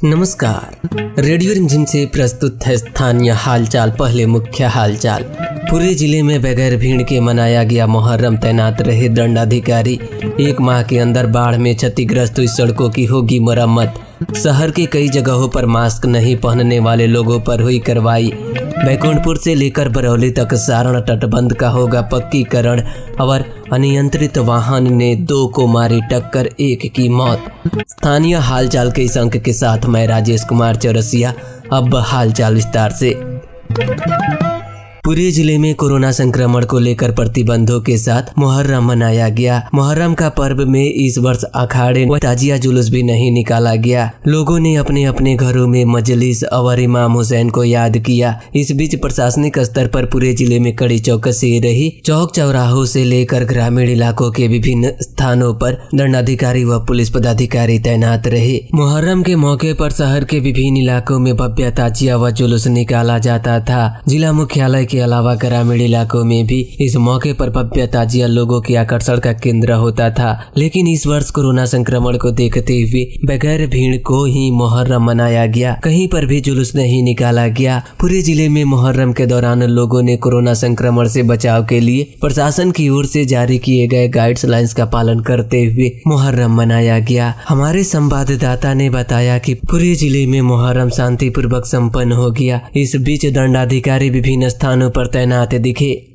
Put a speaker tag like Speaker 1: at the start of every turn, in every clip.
Speaker 1: नमस्कार। रेडियो रिमझिम से प्रस्तुत है स्थानीय हालचाल। पहले मुख्य हालचाल। पूरे जिले में बगैर भीड़ के मनाया गया मुहर्रम। तैनात रहे दंडाधिकारी। 1 माह के अंदर बाढ़ में क्षतिग्रस्त हुई सड़कों की होगी मरम्मत। शहर के कई जगहों पर मास्क नहीं पहनने वाले लोगों पर हुई कार्रवाई। बैकुंठपुर से लेकर बरौली तक सारण तटबंध का होगा पक्कीकरण। और अनियंत्रित वाहन ने 2 को मारी टक्कर, 1 की मौत। स्थानीय हालचाल के इस अंक के साथ मैं राजेश कुमार चौरसिया। अब हालचाल विस्तार से। पूरे जिले में कोरोना संक्रमण को लेकर प्रतिबंधों के साथ मुहर्रम मनाया गया। मुहर्रम का पर्व में इस वर्ष अखाड़े व ताजिया जुलूस भी नहीं निकाला गया। लोगों ने अपने अपने घरों में मजलिस और इमाम हुसैन को याद किया। इस बीच प्रशासनिक स्तर पर पूरे जिले में कड़ी चौकसी रही। चौक चौराहों से लेकर ग्रामीण इलाकों के विभिन्न स्थानों पर दंडाधिकारी व पुलिस पदाधिकारी तैनात रहे। मुहर्रम के मौके पर शहर के विभिन्न इलाकों में भव्य ताजिया व जुलूस निकाला जाता था। जिला मुख्यालय के अलावा ग्रामीण इलाकों में भी इस मौके पर भव्य ताजिया लोगों के आकर्षण का केंद्र होता था। लेकिन इस वर्ष कोरोना संक्रमण को देखते हुए बगैर भीड़ को ही मुहर्रम मनाया गया। कहीं पर भी जुलूस नहीं निकाला गया। पूरे जिले में मुहर्रम के दौरान लोगों ने कोरोना संक्रमण से बचाव के लिए प्रशासन की ओर से जारी किए गए गाइडलाइंस का पालन करते हुए मुहर्रम मनाया गया। हमारे संवाददाता ने बताया कि पूरे जिले में मुहर्रम शांतिपूर्वक संपन्न हो गया। इस बीच दंडाधिकारी विभिन्न स्थानों पर तैनात दिखे।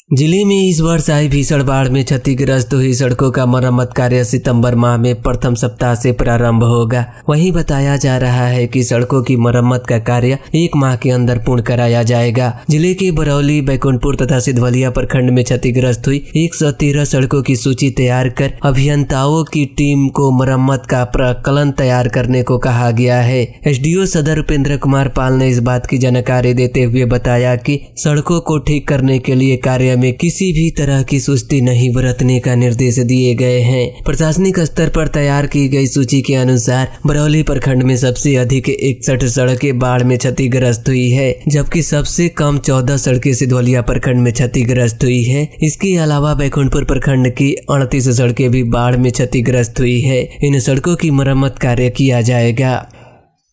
Speaker 1: जिले में इस वर्ष आई भीषण बाढ़ में क्षतिग्रस्त हुई सड़कों का मरम्मत कार्य सितंबर माह में प्रथम सप्ताह से प्रारंभ होगा। वहीं बताया जा रहा है कि सड़कों की मरम्मत का कार्य 1 माह के अंदर पूर्ण कराया जाएगा। जिले के बरौली, बैकुंठपुर तथा सिधवलिया प्रखंड में क्षतिग्रस्त हुई 113 सड़कों की सूची तैयार कर अभियंताओं की टीम को मरम्मत का प्रकलन तैयार करने को कहा गया है। एसडीओ सदर उपेंद्र कुमार पाल ने इस बात की जानकारी देते हुए बताया कि सड़कों को ठीक करने के लिए कार्य में किसी भी तरह की सुस्ती नहीं बरतने का निर्देश दिए गए हैं। प्रशासनिक स्तर पर तैयार की गई सूची के अनुसार बरौली प्रखंड में सबसे अधिक 61 सड़कें बाढ़ में क्षतिग्रस्त हुई है, जबकि सबसे कम 14 सड़कें सिधवलिया प्रखंड में क्षतिग्रस्त हुई है। इसके अलावा बैकुंठपुर प्रखंड की 38 सड़कें भी बाढ़ में क्षतिग्रस्त हुई है। इन सड़कों की मरम्मत कार्य किया जाएगा।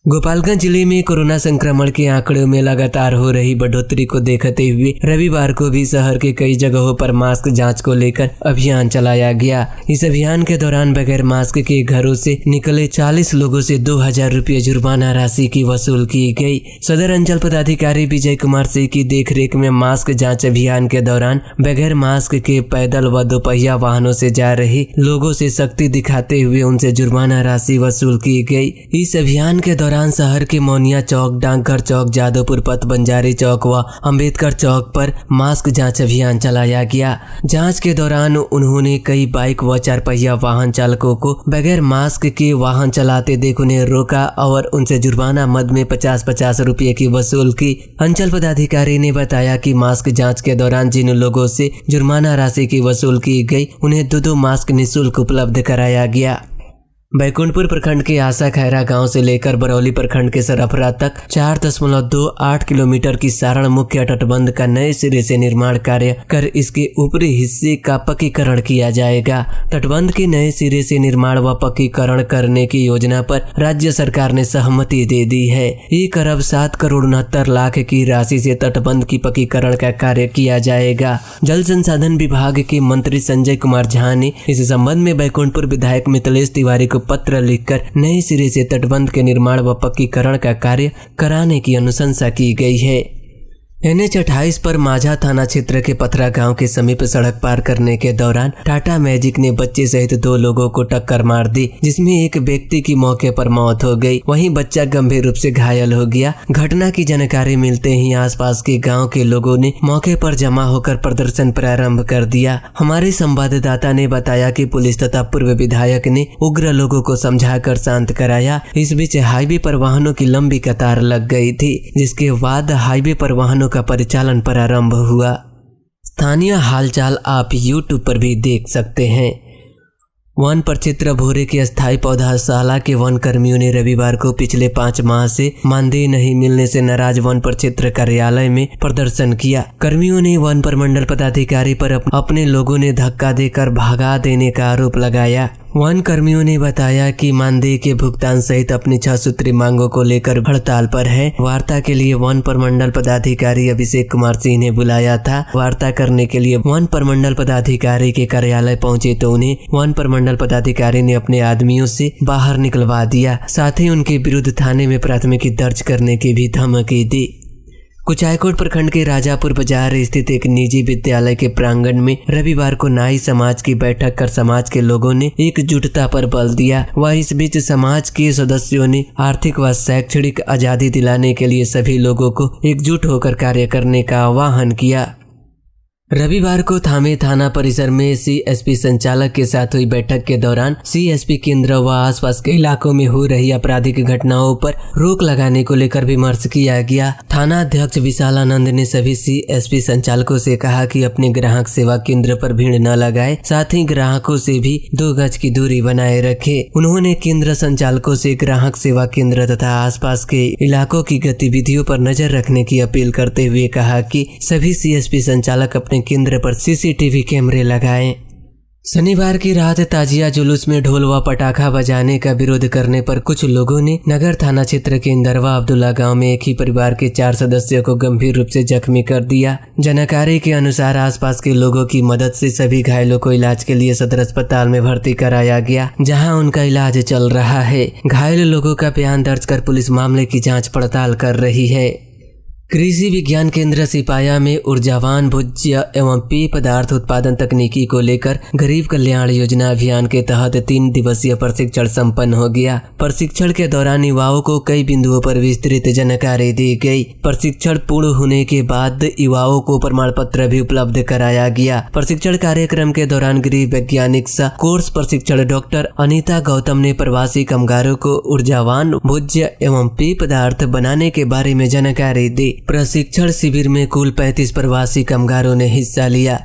Speaker 1: गोपालगंज जिले में कोरोना संक्रमण के आंकड़ों में लगातार हो रही बढ़ोतरी को देखते हुए रविवार को भी शहर के कई जगहों पर मास्क जांच को लेकर अभियान चलाया गया। इस अभियान के दौरान बगैर मास्क के घरों से निकले 40 लोगों से 2000 रुपये जुर्माना राशि की वसूल की गई। सदर अंचल पदाधिकारी विजय कुमार सिंह की देखरेख में मास्क जाँच अभियान के दौरान बगैर मास्क के पैदल व दोपहिया वाहनों से जा रहे लोगों से सख्ती दिखाते हुए उनसे जुर्माना राशि वसूल की गई। इस अभियान के दौरान शहर के मौनिया चौक, डाकघर चौक, जादवपुर पथ, बंजारी चौक व अंबेडकर चौक पर मास्क जांच अभियान चलाया गया। जांच के दौरान उन्होंने कई बाइक व 4 पहिया वाहन चालकों को बगैर मास्क के वाहन चलाते देख उन्हें रोका और उनसे जुर्माना मद में 50-50 रुपये की वसूल की। अंचल पदाधिकारी ने बताया कि मास्क जाँच के दौरान जिन लोगों से जुर्माना राशि की वसूल की गई उन्हें 2 मास्क निःशुल्क उपलब्ध कराया गया। बैकुंठपुर प्रखंड के आशा खैरा गांव से लेकर बरौली प्रखंड के सरफरा तक 4.28 किलोमीटर की सारण मुख्य तटबंध का नए सिरे से निर्माण कार्य कर इसके ऊपरी हिस्से का पक्कीकरण किया जाएगा। तटबंध के नए सिरे से निर्माण व पक्कीकरण करने की योजना पर राज्य सरकार ने सहमति दे दी है। 1,07,69,00,000 की राशि से तटबंध की पक्कीकरण का कार्य किया जाएगा। जल संसाधन विभाग के मंत्री संजय कुमार झा ने इस संबंध में बैकुंठपुर विधायक मिथिलेश तिवारी को पत्र लिखकर नए सिरे से तटबंध के निर्माण व पक्कीकरण का कार्य कराने की अनुशंसा की गई है। NH 28 पर माझा थाना क्षेत्र के पथरा गांव के समीप सड़क पार करने के दौरान टाटा मैजिक ने बच्चे सहित 2 लोगों को टक्कर मार दी, जिसमें एक व्यक्ति की मौके पर मौत हो गई, वहीं बच्चा गंभीर रूप से घायल हो गया। घटना की जानकारी मिलते ही आसपास के गांव के लोगों ने मौके पर जमा होकर प्रदर्शन प्रारंभ कर दिया। हमारे संवाददाता ने बताया कि पुलिस तथा पूर्व विधायक ने उग्र लोगों को समझाकर शांत कराया। इस बीच हाईवे पर वाहनों की लंबी कतार लग गई थी, जिसके बाद हाईवे पर वाहनों का परिचालन प्रारंभ हुआ। स्थानीय हालचाल आप YouTube पर भी देख सकते हैं। वन प्रक्षेत्र भोरे के अस्थायी पौधाशाला के वन कर्मियों ने रविवार को पिछले 5 माह से मानदेय नहीं मिलने से नाराज वन प्रक्षेत्र कार्यालय में प्रदर्शन किया। कर्मियों ने वन प्रमंडल पदाधिकारी पर अपने लोगों ने धक्का देकर भगा देने का आरोप लगाया। वन कर्मियों ने बताया कि मानदेय के भुगतान सहित अपनी 6 सूत्री मांगों को लेकर हड़ताल पर है। वार्ता के लिए वन प्रमंडल पदाधिकारी अभिषेक कुमार सिंह ने बुलाया था। वार्ता करने के लिए वन प्रमंडल पदाधिकारी के कार्यालय पहुंचे तो उन्हें वन प्रमंडल पदाधिकारी ने अपने आदमियों से बाहर निकलवा दिया। साथ ही उनके विरुद्ध थाने में प्राथमिकी दर्ज करने की भी धमकी दी। कुचायकोट प्रखंड के राजापुर बाजार स्थित एक निजी विद्यालय के प्रांगण में रविवार को नाई समाज की बैठक कर समाज के लोगों ने एकजुटता पर बल दिया। वह इस बीच समाज के सदस्यों ने आर्थिक व शैक्षणिक आजादी दिलाने के लिए सभी लोगों को एकजुट होकर कार्य करने का आह्वान किया। रविवार को थामे थाना परिसर में सीएसपी संचालक के साथ हुई बैठक के दौरान सीएसपी केंद्र व आसपास के इलाकों में हो रही आपराधिक घटनाओं पर रोक लगाने को लेकर विमर्श किया गया। थाना अध्यक्ष विशालानंद ने सभी सीएसपी संचालकों से कहा कि अपने ग्राहक सेवा केंद्र पर भीड़ न लगाए, साथ ही ग्राहकों से भी 2 गज की दूरी बनाए रखे। उन्होंने केंद्र संचालकों से ग्राहक सेवा केंद्र तथा आसपास के इलाकों की गतिविधियों पर नजर रखने की अपील करते हुए कहा कि सभी सीएसपी संचालक अपने केंद्र पर सीसीटीवी कैमरे लगाएं। शनिवार की रात ताजिया जुलूस में ढोल व पटाखा बजाने का विरोध करने पर कुछ लोगों ने नगर थाना क्षेत्र के इंदरवा अब्दुल्ला गांव में एक ही परिवार के 4 सदस्यों को गंभीर रूप से जख्मी कर दिया। जानकारी के अनुसार आसपास के लोगों की मदद से सभी घायलों को इलाज के लिए सदर अस्पताल में भर्ती कराया गया, जहां उनका इलाज चल रहा है। घायल लोगों का बयान दर्ज कर पुलिस मामले की जाँच पड़ताल कर रही है। कृषि विज्ञान केंद्र सिपाया में ऊर्जावान भोज्य एवं पेय पदार्थ उत्पादन तकनीकी को लेकर गरीब कल्याण योजना अभियान के तहत 3 दिवसीय प्रशिक्षण संपन्न हो गया। प्रशिक्षण के दौरान युवाओं को कई बिंदुओं पर विस्तृत जानकारी दी गई। प्रशिक्षण पूर्ण होने के बाद युवाओं को प्रमाण पत्र भी उपलब्ध कराया गया। प्रशिक्षण कार्यक्रम के दौरान गृह वैज्ञानिक सह कोर्स प्रशिक्षण डॉक्टर अनीता गौतम ने प्रवासी कामगारों को ऊर्जावान भोज्य एवं पेय पदार्थ बनाने के बारे में जानकारी दी। प्रशिक्षण शिविर में कुल 35 प्रवासी कामगारों ने हिस्सा लिया।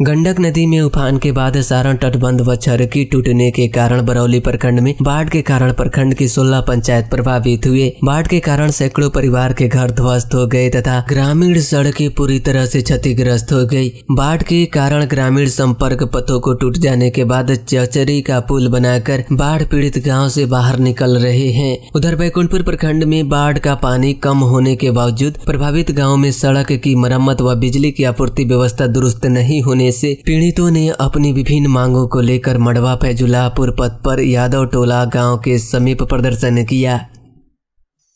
Speaker 1: गंडक नदी में उफान के बाद सारण तटबंध व छरकी टूटने के कारण बरौली प्रखंड में बाढ़ के कारण प्रखंड की 16 पंचायत प्रभावित हुए। बाढ़ के कारण सैकड़ों परिवार के घर ध्वस्त हो गए तथा ग्रामीण सड़कें पूरी तरह से क्षतिग्रस्त हो गई। बाढ़ के कारण ग्रामीण संपर्क पथों को टूट जाने के बाद चचरी का पुल बनाकर बाढ़ पीड़ित गाँव से बाहर निकल रहे हैं। उधर बैकुंठपुर प्रखंड में बाढ़ का पानी कम होने के बावजूद प्रभावित गाँव में सड़क की मरम्मत व बिजली की आपूर्ति व्यवस्था दुरुस्त नहीं होने से पीड़ितों ने अपनी विभिन्न मांगों को लेकर मड़वा फैजुलापुर पथ पर यादव टोला गांव के समीप प्रदर्शन किया।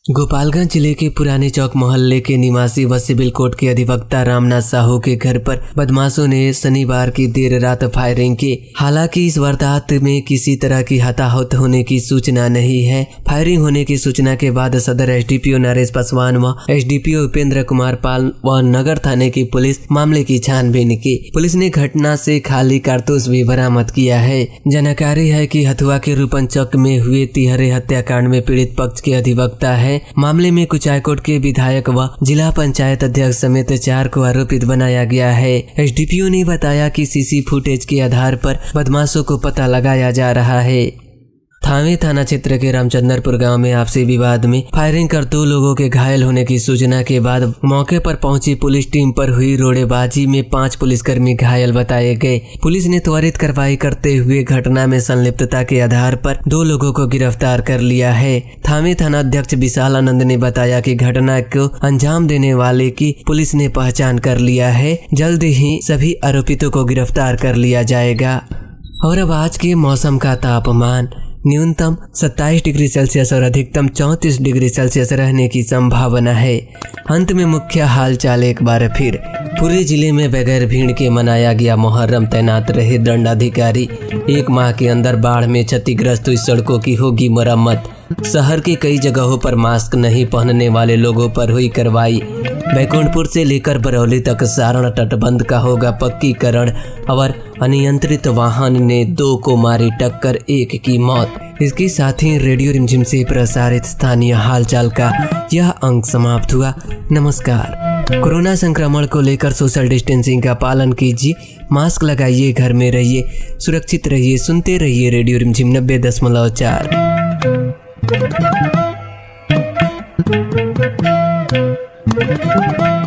Speaker 1: गोपालगंज जिले के पुराने चौक मोहल्ले के निवासी व सिविल कोर्ट के अधिवक्ता रामनाथ साहू के घर पर बदमाशों ने शनिवार की देर रात फायरिंग की। हालांकि इस वारदात में किसी तरह की हताहत होने की सूचना नहीं है। फायरिंग होने की सूचना के बाद सदर एसडीपीओ नरेश पासवान व एसडीपीओ उपेंद्र कुमार पाल व नगर थाने की पुलिस मामले की छानबीन की। पुलिस ने घटना से खाली कारतूस भी बरामद किया है। जानकारी है कि हथुआ के रूपन चौक में हुए तिहरे हत्याकांड में पीड़ित पक्ष के अधिवक्ता है। मामले में कुचायकोट के विधायक व जिला पंचायत अध्यक्ष समेत 4 को आरोपित बनाया गया है। एसडीपीओ ने बताया कि सीसी फुटेज के आधार पर बदमाशों को पता लगाया जा रहा है। थावे थाना क्षेत्र के रामचंद्रपुर गांव में आपसी विवाद में फायरिंग कर 2 लोगों के घायल होने की सूचना के बाद मौके पर पहुंची पुलिस टीम पर हुई रोड़ेबाजी में 5 पुलिसकर्मी घायल बताए गए। पुलिस ने त्वरित कार्रवाई करते हुए घटना में संलिप्तता के आधार पर 2 लोगों को गिरफ्तार कर लिया है। थावे थाना अध्यक्ष विशालानंद ने बताया कि घटना को अंजाम देने वाले की पुलिस ने पहचान कर लिया है। जल्द ही सभी आरोपितों को गिरफ्तार कर लिया जाएगा। और अब आज के मौसम का तापमान न्यूनतम 27 डिग्री सेल्सियस और अधिकतम 34 डिग्री सेल्सियस रहने की संभावना है। अंत में मुख्य हालचाल एक बार फिर। पूरे जिले में बगैर भीड़ के मनाया गया मुहर्रम। तैनात रहे दंडाधिकारी। 1 माह के अंदर बाढ़ में क्षतिग्रस्त हुई सड़कों की होगी मरम्मत। शहर के कई जगहों पर मास्क नहीं पहनने वाले लोगों पर हुई कार्रवाई। बैकुंठपुर से लेकर बरौली तक सारण तटबंध का होगा पक्कीकरण। और अनियंत्रित वाहन ने 2 को मारी टक्कर, 1 की मौत। इसके साथ ही रेडियो रिमझिम से प्रसारित स्थानीय हालचाल का यह अंक समाप्त हुआ। नमस्कार। कोरोना संक्रमण को लेकर सोशल डिस्टेंसिंग का पालन कीजिए, मास्क लगाइए, घर में रहिए, सुरक्षित रहिए। सुनते रहिए रेडियो रिमझिम 90.4।